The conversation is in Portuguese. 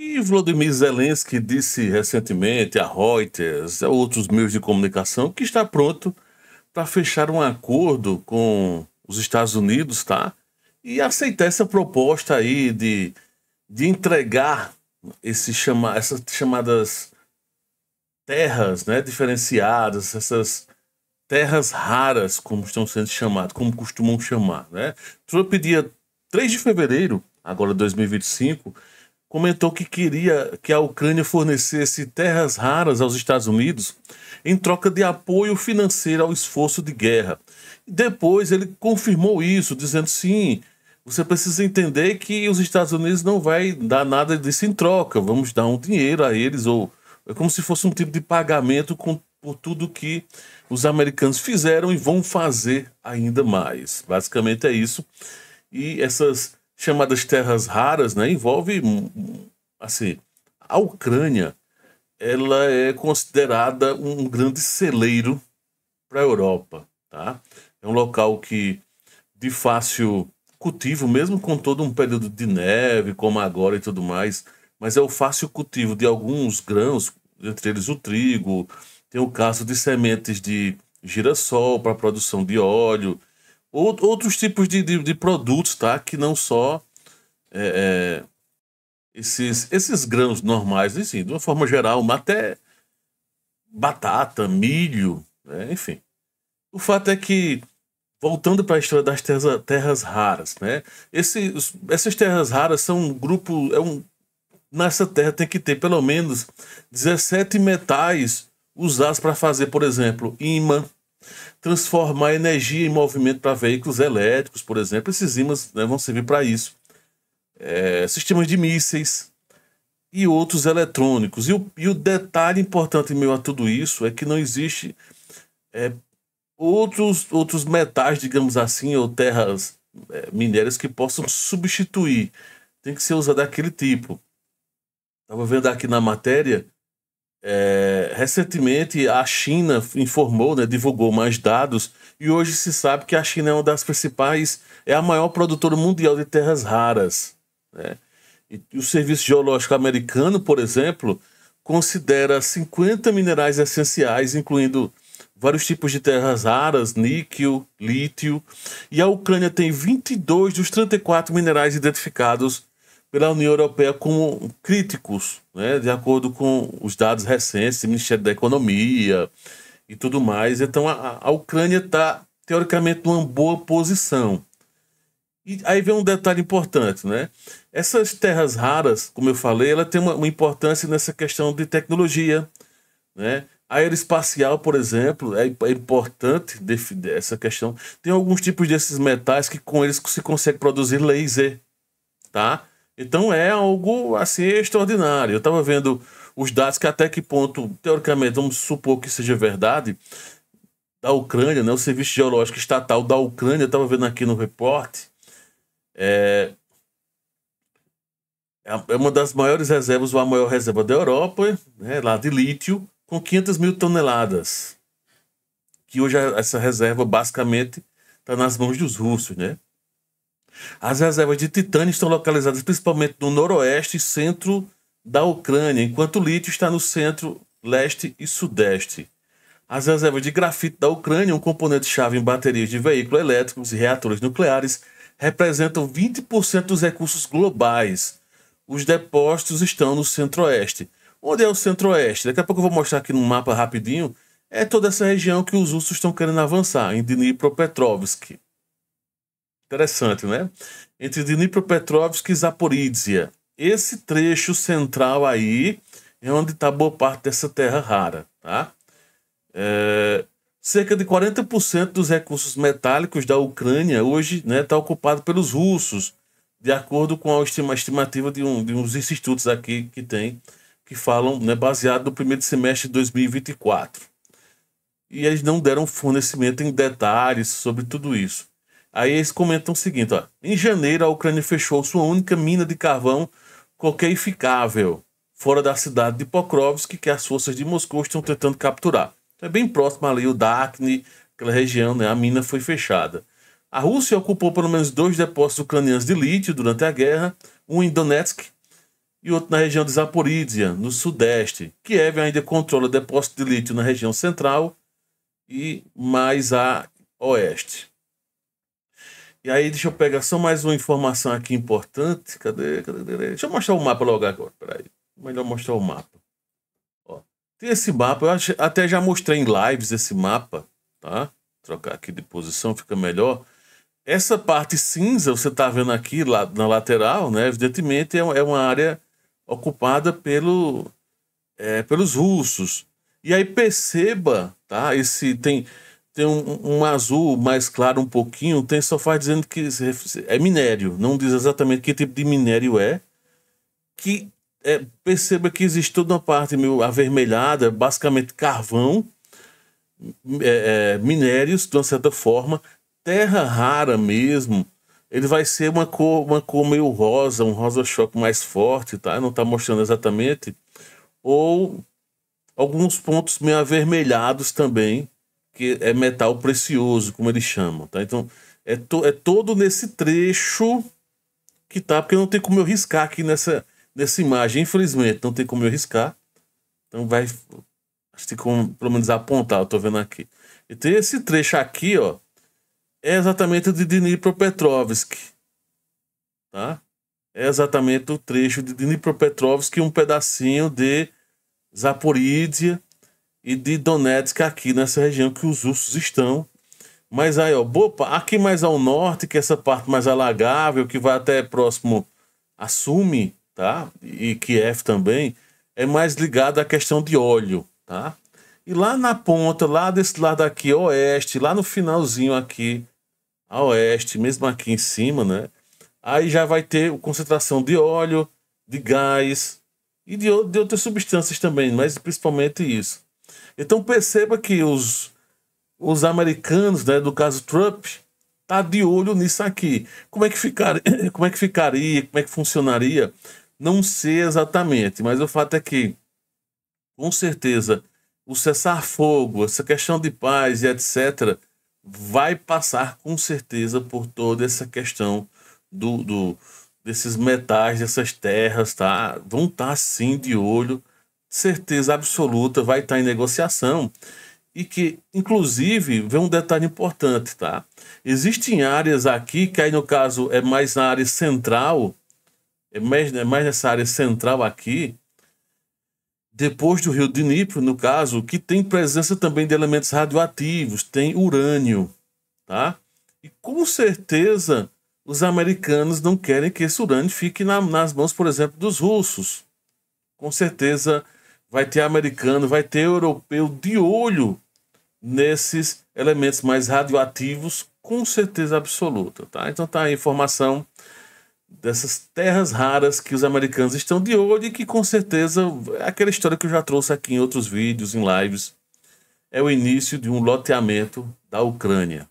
E Volodymyr Zelensky disse recentemente a Reuters e a outros meios de comunicação que está pronto para fechar um acordo com os Estados Unidos, tá? E aceitar essa proposta aí de entregar essas chamadas terras, né, diferenciadas, essas terras raras, como estão sendo chamadas, como costumam chamar, né? Trump, dia 3 de fevereiro, agora 2025, comentou que queria que a Ucrânia fornecesse terras raras aos Estados Unidos em troca de apoio financeiro ao esforço de guerra. Depois ele confirmou isso, dizendo sim, você precisa entender que os Estados Unidos não vai dar nada disso em troca, vamos dar um dinheiro a eles, ou é como se fosse um tipo de pagamento por tudo que os americanos fizeram e vão fazer ainda mais. Basicamente é isso. E essas chamadas terras raras, né, envolve, assim, a Ucrânia, ela é considerada um grande celeiro para a Europa, tá? É um local que de fácil cultivo, mesmo com todo um período de neve, como agora e tudo mais, mas é o fácil cultivo de alguns grãos, entre eles o trigo, tem o caso de sementes de girassol para produção de óleo, outros tipos de produtos, tá? Que não só esses grãos normais, assim, de uma forma geral, mas até batata, milho, né? Enfim. O fato é que, voltando para a história das terras raras, né? Essas terras raras são um grupo. Nessa terra tem que ter pelo menos 17 metais usados para fazer, por exemplo, ímã, transformar energia em movimento para veículos elétricos, por exemplo. Esses ímãs, né, vão servir para isso. Sistemas de mísseis e outros eletrônicos. E o detalhe importante em meio a tudo isso é que não existe outros metais, digamos assim, ou terras minérias que possam substituir. Tem que ser usado daquele tipo. Estava vendo aqui na matéria, recentemente a China informou, né, divulgou mais dados, e hoje se sabe que a China é uma das principais, é a maior produtora mundial de terras raras, né? E o Serviço Geológico Americano, por exemplo, considera 50 minerais essenciais, incluindo vários tipos de terras raras, níquel, lítio, e a Ucrânia tem 22 dos 34 minerais identificados pela União Europeia como críticos, né, de acordo com os dados recentes do Ministério da Economia e tudo mais. Então a Ucrânia está, teoricamente, numa boa posição. E aí vem um detalhe importante, né? Essas terras raras, como eu falei, ela tem uma importância nessa questão de tecnologia, né? Aeroespacial, por exemplo, é importante essa questão. Tem alguns tipos desses metais que com eles se consegue produzir laser, tá? Então é algo assim extraordinário. Eu estava vendo os dados que até que ponto, teoricamente, vamos supor que seja verdade, da Ucrânia, né? O Serviço Geológico Estatal da Ucrânia, eu estava vendo aqui no reporte, é uma das maiores reservas, ou a maior reserva da Europa, né, lá de lítio, com 500 mil toneladas. Que hoje essa reserva basicamente está nas mãos dos russos, né? As reservas de titânio estão localizadas principalmente no noroeste e centro da Ucrânia, enquanto o lítio está no centro, leste e sudeste. As reservas de grafite da Ucrânia, um componente-chave em baterias de veículos elétricos e reatores nucleares, representam 20% dos recursos globais. Os depósitos estão no centro-oeste. Onde é o centro-oeste? Daqui a pouco eu vou mostrar aqui no mapa rapidinho. É toda essa região que os russos estão querendo avançar, em Dnipropetrovsk. Interessante, né? Entre Dnipropetrovsk e Zaporizhia. Esse trecho central aí é onde está boa parte dessa terra rara, tá? Cerca de 40% dos recursos metálicos da Ucrânia hoje, né, está ocupado pelos russos, de acordo com a estimativa de uns institutos aqui que falam, né, baseado no primeiro semestre de 2024. E eles não deram fornecimento em detalhes sobre tudo isso. Aí eles comentam o seguinte, ó, em janeiro a Ucrânia fechou sua única mina de carvão coqueificável fora da cidade de Pokrovsk, que as forças de Moscou estão tentando capturar. Então é bem próximo ali o Dakhne, aquela região, né? A mina foi fechada. A Rússia ocupou pelo menos 2 depósitos ucranianos de lítio durante a guerra, um em Donetsk e outro na região de Zaporízia, no sudeste. Kiev ainda controla depósito de lítio na região central e mais a oeste. E aí, deixa eu pegar só mais uma informação aqui importante. Cadê? Deixa eu mostrar o mapa logo agora. Peraí. Melhor mostrar o mapa. Ó, tem esse mapa, eu até já mostrei em lives esse mapa, tá? Trocar aqui de posição, fica melhor. Essa parte cinza, você está vendo aqui lá na lateral, né? Evidentemente é uma área ocupada pelos russos. E aí perceba, tá? Tem um azul mais claro um pouquinho, tem só faz dizendo que é minério, não diz exatamente que tipo de minério é. Perceba que existe toda uma parte meio avermelhada, basicamente carvão, minérios, de uma certa forma, terra rara mesmo. Ele vai ser uma cor meio rosa, um rosa-choque mais forte, tá? Não está mostrando exatamente. Ou alguns pontos meio avermelhados também, que é metal precioso, como eles chamam, tá? Então, é todo nesse trecho que tá, porque não tem como eu riscar aqui nessa imagem, infelizmente, não tem como eu riscar. Então acho que tem como, pelo menos, apontar, eu tô vendo aqui. E tem esse trecho aqui, ó, é exatamente o de Dnipropetrovsk, tá? É exatamente o trecho de Dnipropetrovsk, um pedacinho de Zaporízia e de Donetsk aqui nessa região que os russos estão. Mas aí, ó, aqui mais ao norte, que é essa parte mais alagável, que vai até próximo a Sumi, tá? E Kiev também, é mais ligado à questão de óleo, tá? E lá na ponta, lá desse lado aqui, oeste, lá no finalzinho aqui, a oeste, mesmo aqui em cima, né? Aí já vai ter concentração de óleo, de gás e de outras substâncias também, mas principalmente isso. Então perceba que os americanos, né, do caso Trump, tá de olho nisso aqui. Como é que ficaria, como é que funcionaria? Não sei exatamente, mas o fato é que, com certeza, o cessar-fogo, essa questão de paz e etc., vai passar com certeza por toda essa questão desses metais, dessas terras, tá? Vão estar sim de olho, certeza absoluta, vai estar em negociação. E que, inclusive, vem um detalhe importante, tá? Existem áreas aqui, que aí no caso é mais na área central, é mais nessa área central aqui, depois do rio Dnipro, no caso, que tem presença também de elementos radioativos, tem urânio, tá? E com certeza os americanos não querem que esse urânio fique nas mãos, por exemplo, dos russos. Com certeza vai ter americano, vai ter europeu de olho nesses elementos mais radioativos, com certeza absoluta, tá? Então tá a informação dessas terras raras que os americanos estão de olho e que com certeza é aquela história que eu já trouxe aqui em outros vídeos, em lives, é o início de um loteamento da Ucrânia.